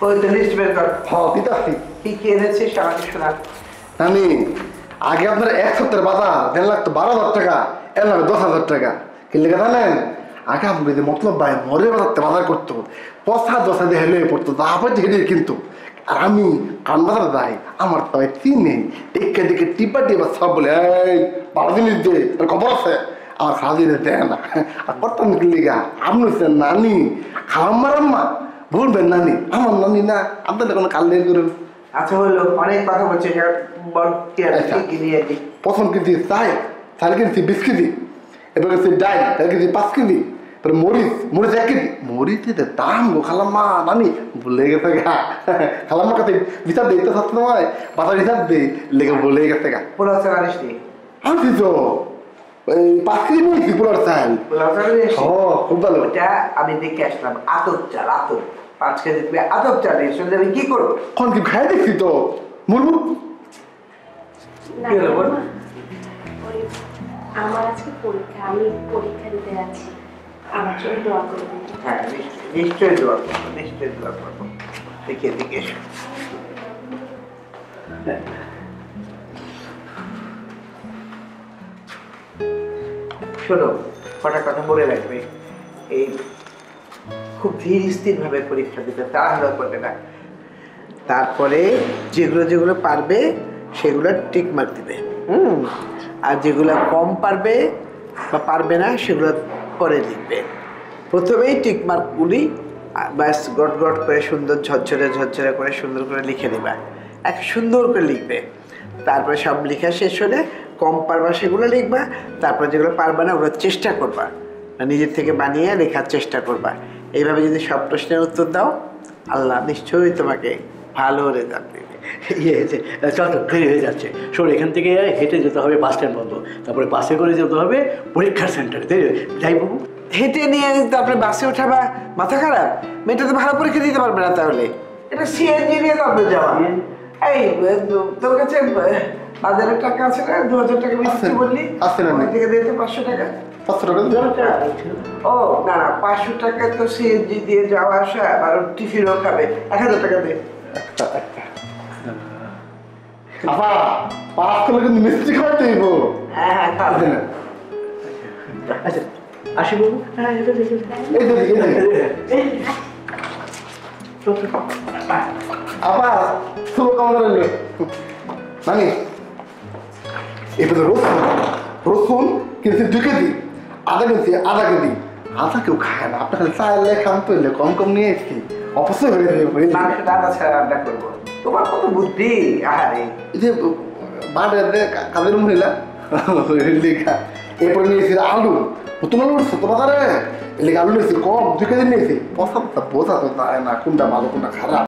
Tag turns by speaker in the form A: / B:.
A: ওই তো লিস্ট বের কর।
B: হ্যাঁ দিতে আসছি।
A: কি কি এনেছিস আমাকে শোনা।
B: আমি আগে আপনার 1 সপ্তাহের বাজার 1.5 লাখ তো 12,000 টাকা, এর লাগে 10,000 টাকা। কি লেগে জানেন? আগে আপনি যদি মতলব ভাই মরে বাজার করতো, পচা দশা দিয়ে হেলে পড়তো, তারপর হেলে কিন্তু। আর আমি কান বাজারে যাই, আমার তো চিনি দেখে দেখে টিপা টিপা সব বলে এই 12 জিনিস দে, তোর খবর আছে? আমার খাওয়া দিনে দেয় না। আর করতাম কি লিগা? আপনি হচ্ছেন নানি, খাওয়াম্মার আম্মা, বলবেন নানি, আমার নানি না, আপনাদের কোনো কাল নেই করুন।
A: আচ্ছা হলো, অনেক কথা বলছে, কি নিয়ে দিই।
B: প্রথম কেজি চাল কিনছি 20 কেজি, এবার কিনছি ডাল 5 কেজি, এবার মরিচ 1 কেজি। মরিচের দাম গো খালাম্মা, নানি ভুলে গেছে গা। খালাম্মার কাছে বিচার দিই তো সবসময়, বাজার হিসাব দিই, লেগে ভুলে গেছে গা।
A: পোলাও চাল আনিস নি?
B: আনছি তো 5 কেজি নিয়েছি পোলার চাল।
A: পোলাও চাল নিয়েছি?
B: খুব ভালো।
A: ওটা আমি দেখে আসলাম, আতপ চাল, আতপ 5 কেজি তুমি আতপ চাল নিয়ে শুনলে আমি কি করবো?
B: এখন কি খাই দেখছি তো মুরমু।
A: কি হলো বল?
C: আমার আজকে পরীক্ষা, আমি পরীক্ষা দিতে যাচ্ছি, আমার জন্য দোয়া করবেন।
A: হ্যাঁ নিশ্চয়ই দোয়া করবো, নিশ্চয়ই দোয়া করবো। দেখে দেখে এসো। শোনো, কটা কথা মনে রাখবে, এই খুব ধীর স্থির ভাবে পরীক্ষা দিতে, তাড়াহুড়ো করবে না। তারপরে যেগুলো যেগুলো পারবে সেগুলো টিক মার্ক দিবে, আর যেগুলো কম পারবে বা পারবে না সেগুলো পরে লিখবে। প্রথমেই টিক মার্কগুলি ব্যাস গট গট করে সুন্দর ঝরঝরে ঝরঝরে করে সুন্দর করে লিখে নেবা, এক সুন্দর করে লিখবে। তারপরে সব লেখা শেষ হলে কম পারবা সেগুলো লিখবা, তারপরে যেগুলো পারবা না ওগুলো চেষ্টা করবা, নিজের থেকে বানিয়ে লেখার চেষ্টা করবা। এইভাবে যদি সব প্রশ্নের উত্তর দাও, আল্লাহ নিশ্চয়ই তোমাকে ভালো রেজাল্ট দেবে।
D: চল দেরি হয়ে যাচ্ছে, শোন এখান থেকে হেঁটে যেতে হবে বাস স্ট্যান্ড পর্যন্ত, তারপরে বাসে করে যেতে হবে পরীক্ষার সেন্টারে। যাই বাবু,
A: হেঁটে নিয়ে তারপরে বাসে ওঠাবা, মাথা খারাপ, মেয়েটা তো ভালো পরীক্ষা দিতে পারবে না। তাহলে এটা সিএনজি নিয়ে তারপরে যাওয়া। এই তোর কাছে বাজারের টাকা আছে না? 2,000 টাকা বেশি বললি, ওই থেকে দিতে 500 টাকা।
B: 500 টাকা
A: ও না না, 500 টাকা তো সিএনজি দিয়ে যাওয়া আসা, আর টিফিনও খাবে। 1,000 টাকা দে।
B: আপা পাস করলে কিন্তু মিষ্টি খাওয়াতে হইব।
A: হ্যাঁ হ্যাঁ খাবে না।
D: আচ্ছা আসি বাবু।
B: এই আপা শুভকামনা রইল। নানি এটা তো রসুন কিনছি 2 কেজি, আদা কিনছি আধা কেজি। আদা কেউ খায় না, আপনার খালি চাইলে খান পেলে কম কম নিয়ে এসছি, অপচয় হয়ে যাবে।
A: মাংসটা আদা ছাড়া রান্না করবো, তোমার কত বুদ্ধি। আরে
B: এই যে বাড়িতে কাজের মহিলা লেখা, এরপরে নিয়েছি আলু, নতুন আলু ছোট বাজারে, এলাকা আলু নিয়েছি কম 2 কেজি নিয়েছি। বোঝা তো যায় না কোনটা ভালো কোনটা খারাপ।